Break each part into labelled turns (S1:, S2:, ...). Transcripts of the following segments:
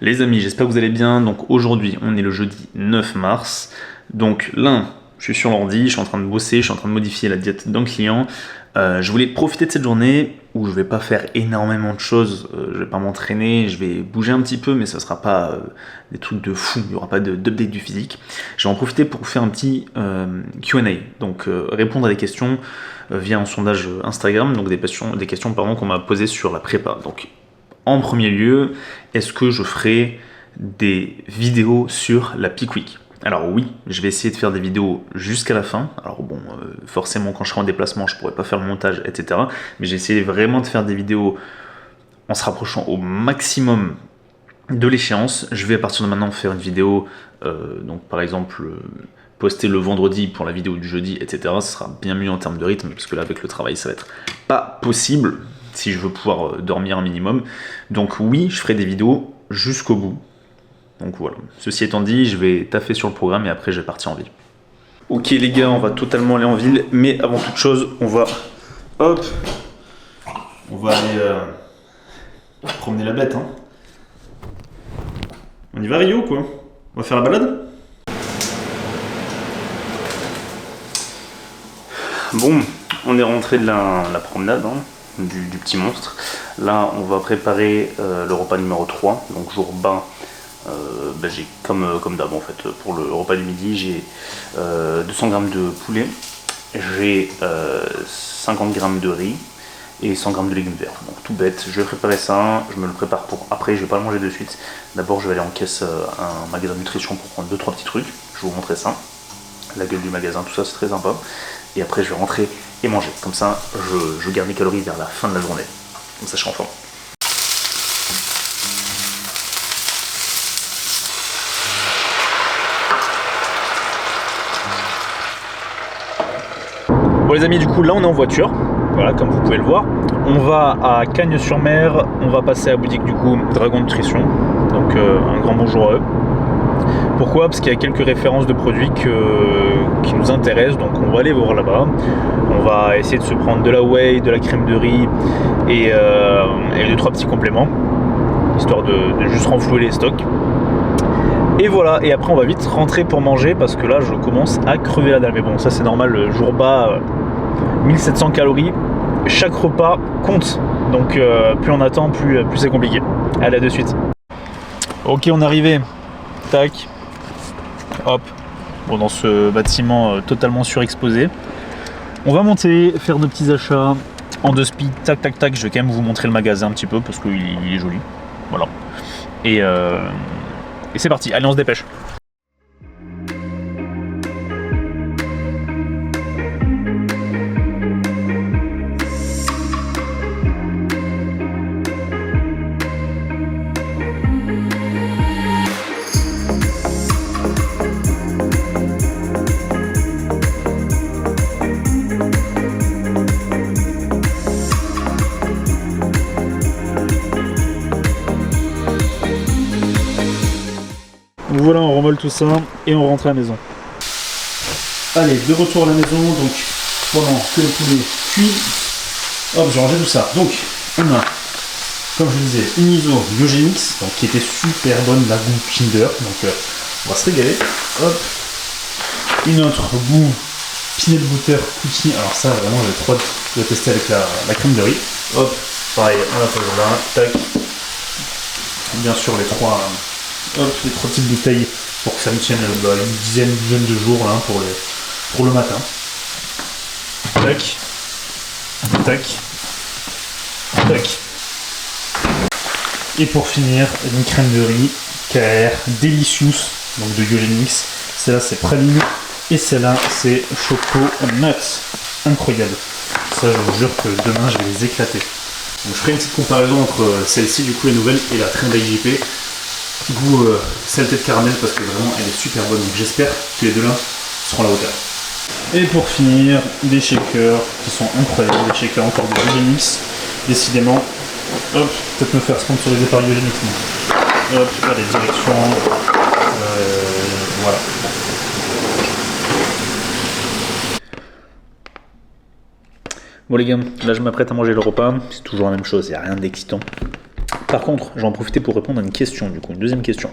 S1: Les amis, j'espère que vous allez bien. Donc aujourd'hui, on est le jeudi 9 mars. Donc là, je suis sur l'ordi, je suis en train de bosser, je suis en train de modifier la diète d'un client. Je voulais profiter de cette journée où je vais pas faire énormément de choses, je vais pas m'entraîner, je vais bouger un petit peu, mais ça sera pas des trucs de fou, il y aura pas d'update du physique. Je vais en profiter pour faire un petit Q&A, donc répondre à des questions via un sondage Instagram, donc des questions qu'on m'a posées sur la prépa. Donc en premier lieu, est-ce que je ferai des vidéos sur la Peak Week? Alors oui, je vais essayer de faire des vidéos jusqu'à la fin. Alors bon, forcément quand je serai en déplacement, je pourrai pas faire le montage, etc. Mais j'ai essayé vraiment de faire des vidéos en se rapprochant au maximum de l'échéance. Je vais à partir de maintenant faire une vidéo, donc par exemple poster le vendredi pour la vidéo du jeudi, etc. Ce sera bien mieux en termes de rythme, parce que là avec le travail ça va être pas possible si je veux pouvoir dormir un minimum. Donc oui, je ferai des vidéos jusqu'au bout. Donc voilà, ceci étant dit, je vais taffer sur le programme et après je vais partir en ville. Ok les gars, on va totalement aller en ville, mais avant toute chose, on va aller promener la bête. Hein. On y va Rio quoi? On va faire la balade? Bon, on est rentré de la promenade, hein, du petit monstre. Là, on va préparer le repas numéro 3, donc jour bain. J'ai comme d'hab en fait, pour le repas du midi, j'ai 200 g de poulet, j'ai 50 g de riz et 100 g de légumes verts. Donc tout bête, je vais préparer ça, je me le prépare pour après, je vais pas le manger de suite. D'abord je vais aller en caisse à un magasin de nutrition pour prendre 2-3 petits trucs, je vais vous montrer ça. La gueule du magasin, tout ça c'est très sympa. Et après je vais rentrer et manger, comme ça je garde mes calories vers la fin de la journée, comme ça je serai en forme. Bon les amis, du coup là on est en voiture, voilà comme vous pouvez le voir. On va à Cagnes-sur-Mer, on va passer à la boutique du coup Dragon Nutrition, donc un grand bonjour à eux. Pourquoi? Parce qu'il y a quelques références de produits qui nous intéressent, donc on va aller voir là-bas. On va essayer de se prendre de la whey, de la crème de riz et 2-3 petits compléments, histoire de juste renflouer les stocks. Et voilà, et après on va vite rentrer pour manger parce que là je commence à crever la dalle. Mais bon, ça c'est normal, le jour bas, 1700 calories, chaque repas compte. Donc plus on attend, plus c'est compliqué. Allez, à de suite. Ok, on est arrivé. Tac. Hop. Bon, dans ce bâtiment totalement surexposé. On va monter, faire de petits achats en 2 speed. Tac, tac, tac. Je vais quand même vous montrer le magasin un petit peu parce qu'il est joli. Voilà. Et c'est parti, allez on se dépêche. Voilà, on remballe tout ça et on rentre à la maison. Allez, de retour à la maison, donc pendant que le poulet cuit, hop, j'ai rangé tout ça. Donc, on a, comme je disais, une ISO Biogenix, donc qui était super bonne, la goût Kinder, donc on va se régaler. Hop, une autre goût peanut butter cookie, alors ça vraiment j'ai trop hâte de tester avec la crème de riz. Hop, pareil, on la pose là, tac. Bien sûr les trois petites bouteilles pour que ça me tienne une dizaine de jours là, pour le matin. Tac, tac, tac. Et pour finir, une crème de riz KR Delicious, donc de Biogenix. Celle-là c'est praline et celle-là c'est Choco Nuts. Incroyable. Ça je vous jure que demain je vais les éclater. Donc je ferai une petite comparaison entre celle-ci, du coup les nouvelles, et la crème d'IGP. Goût saleté de caramel parce que vraiment elle est super bonne, donc j'espère que les deux là seront à la hauteur. Et pour finir, des shakers qui sont incroyables, des shakers encore de Biogenix, décidément. Hop, peut-être me faire sponsoriser par Biogenix. Hop, allez, direction. Voilà. Bon les gars, là je m'apprête à manger le repas, c'est toujours la même chose, il n'y a rien d'excitant. Par contre, j'en profiter pour répondre à une question, du coup, une deuxième question.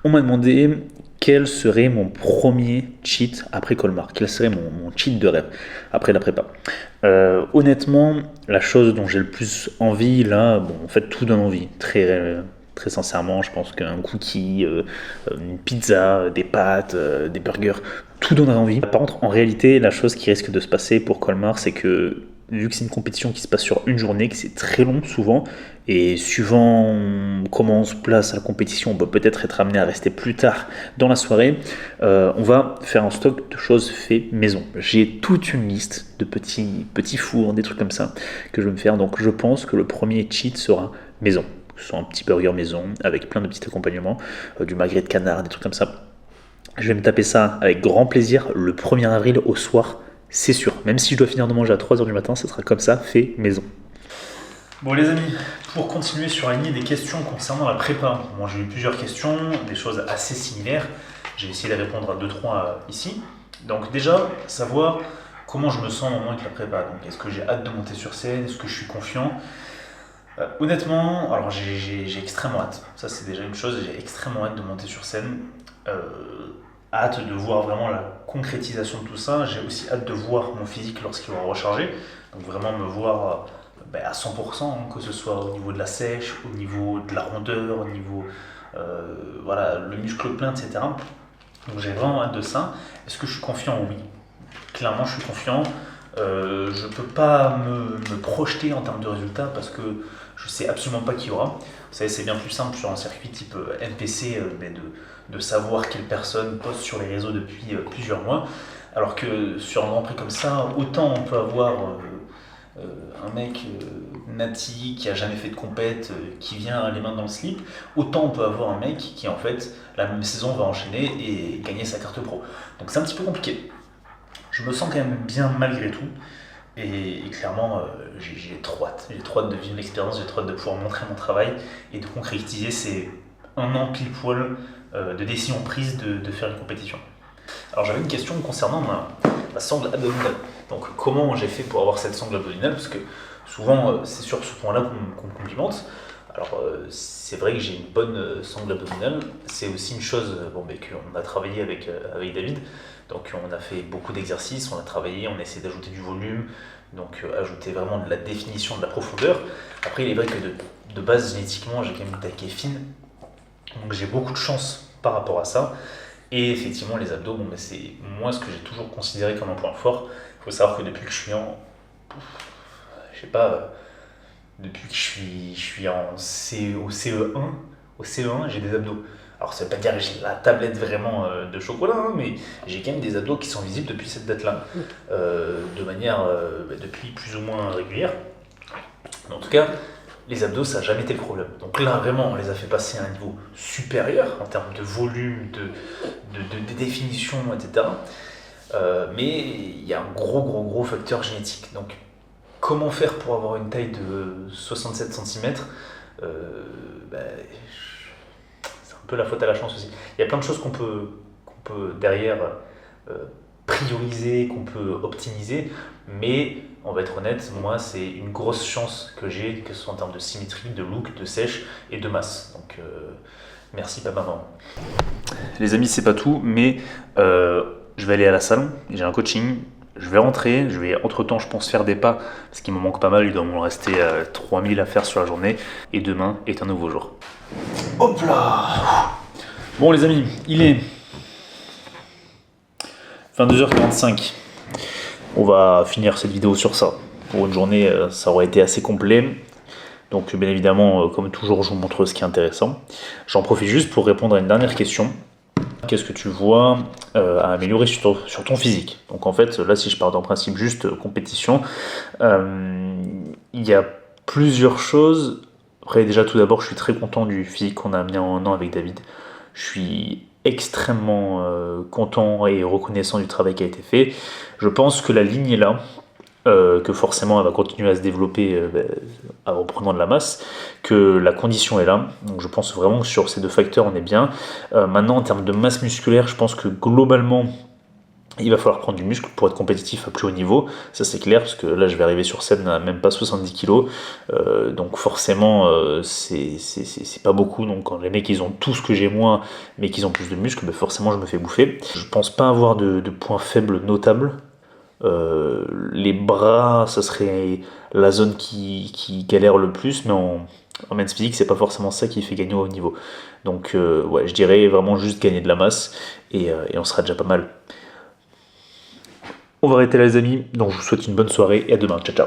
S1: On m'a demandé quel serait mon premier cheat après Colmar, quel serait mon cheat de rêve après la prépa. Honnêtement, la chose dont j'ai le plus envie, là, bon, en fait, tout donne envie, très sincèrement, je pense qu'un cookie, une pizza, des pâtes, des burgers, tout donnerait envie. Par contre, en réalité, la chose qui risque de se passer pour Colmar, c'est que vu que c'est une compétition qui se passe sur une journée, que c'est très long souvent, et suivant comment on se place à la compétition, on peut peut-être être amené à rester plus tard dans la soirée, on va faire un stock de choses faites maison. J'ai toute une liste de petits fours, des trucs comme ça, que je vais me faire, donc je pense que le premier cheat sera maison. Ce soit un petit burger maison, avec plein de petits accompagnements, du magret de canard, des trucs comme ça. Je vais me taper ça avec grand plaisir le 1er avril au soir, c'est sûr. Même si je dois finir de manger à 3h du matin, ça sera comme ça, fait maison. Bon les amis, pour continuer sur la lignée des questions concernant la prépa, moi j'ai eu plusieurs questions, des choses assez similaires. J'ai essayé de répondre à 2-3 ici. Donc déjà, savoir comment je me sens au moment avec la prépa. Donc est-ce que j'ai hâte de monter sur scène, est-ce que je suis confiant? Honnêtement, alors j'ai extrêmement hâte. Ça c'est déjà une chose, j'ai extrêmement hâte de monter sur scène. Hâte de voir vraiment la concrétisation de tout ça. J'ai aussi hâte de voir mon physique lorsqu'il va recharger. Donc vraiment me voir à 100%, hein, que ce soit au niveau de la sèche, au niveau de la rondeur, au niveau voilà, le muscle plein, etc. Donc j'ai vraiment hâte de ça. Est-ce que je suis confiant? Oui. Clairement je suis confiant. Je ne peux pas me projeter en termes de résultats parce que je ne sais absolument pas qui y aura. Vous savez, c'est bien plus simple sur un circuit type MPC de savoir quelle personne poste sur les réseaux depuis plusieurs mois. Alors que sur un Grand Prix comme ça, autant on peut avoir un mec nati qui a jamais fait de compète, qui vient les mains dans le slip, autant on peut avoir un mec qui en fait la même saison va enchaîner et gagner sa carte pro. Donc c'est un petit peu compliqué. Je me sens quand même bien malgré tout. Et clairement, j'ai trop hâte. J'ai trop hâte de vivre l'expérience, j'ai trop hâte de pouvoir montrer mon travail et de concrétiser ces un an pile poil de décision prise de faire une compétition. Alors j'avais une question concernant ma sangle abdominale. Donc comment j'ai fait pour avoir cette sangle abdominale? Parce que souvent, c'est sur ce point-là qu'on me complimente. Alors c'est vrai que j'ai une bonne sangle abdominale. C'est aussi une chose qu'on a travaillé avec David. Donc on a fait beaucoup d'exercices, on a travaillé, on a essayé d'ajouter du volume, donc ajouter vraiment de la définition, de la profondeur. Après il est vrai que de base génétiquement j'ai quand même une taille qui est fine, donc j'ai beaucoup de chance par rapport à ça. Et effectivement les abdos, c'est moi ce que j'ai toujours considéré comme un point fort. Il faut savoir que depuis que je suis depuis que je suis au CE1, j'ai des abdos. Alors ça veut pas dire que j'ai la tablette vraiment de chocolat, hein, mais j'ai quand même des abdos qui sont visibles depuis cette date-là, de manière depuis plus ou moins régulière. Mais en tout cas, les abdos, ça n'a jamais été le problème. Donc là, vraiment, on les a fait passer à un niveau supérieur en termes de volume, de définition, etc. Mais il y a un gros facteur génétique. Donc comment faire pour avoir une taille de 67 cm c'est un peu la faute à la chance aussi. Il y a plein de choses qu'on peut derrière prioriser, qu'on peut optimiser, mais on va être honnête, moi c'est une grosse chance que j'ai, que ce soit en termes de symétrie, de look, de sèche et de masse. Donc merci papa maman. Les amis, c'est pas tout, mais je vais aller à la salle, j'ai un coaching. Je vais rentrer, je vais entre-temps je pense faire des pas, parce qu'il me manque pas mal, il doit me rester 3000 à faire sur la journée, et demain est un nouveau jour. Hop là! Bon les amis, il est 22h45, on va finir cette vidéo sur ça. Pour une journée, ça aurait été assez complet, donc bien évidemment, comme toujours, je vous montre ce qui est intéressant. J'en profite juste pour répondre à une dernière question. Qu'est-ce que tu vois à améliorer sur ton physique? Donc en fait, là si je pars d'un principe juste compétition, il y a plusieurs choses. Après déjà tout d'abord, je suis très content du physique qu'on a amené en un an avec David. Je suis extrêmement content et reconnaissant du travail qui a été fait. Je pense que la ligne est là. Que forcément elle va continuer à se développer en reprenant de la masse, que la condition est là. Donc je pense vraiment que sur ces deux facteurs on est bien. Maintenant en termes de masse musculaire, je pense que globalement Il va falloir prendre du muscle pour être compétitif à plus haut niveau, ça c'est clair, parce que là je vais arriver sur scène à même pas 70 kilos, donc forcément c'est pas beaucoup, donc quand les mecs ils ont tout ce que j'ai moins, mais qu'ils ont plus de muscles, ben forcément je me fais bouffer. Je pense pas avoir de points faibles notables. Les bras, ça serait la zone qui galère le plus, mais en men's physique, c'est pas forcément ça qui fait gagner au haut niveau. Donc, ouais, je dirais vraiment juste gagner de la masse et on sera déjà pas mal. On va arrêter là, les amis. Donc, je vous souhaite une bonne soirée et à demain. Ciao, ciao.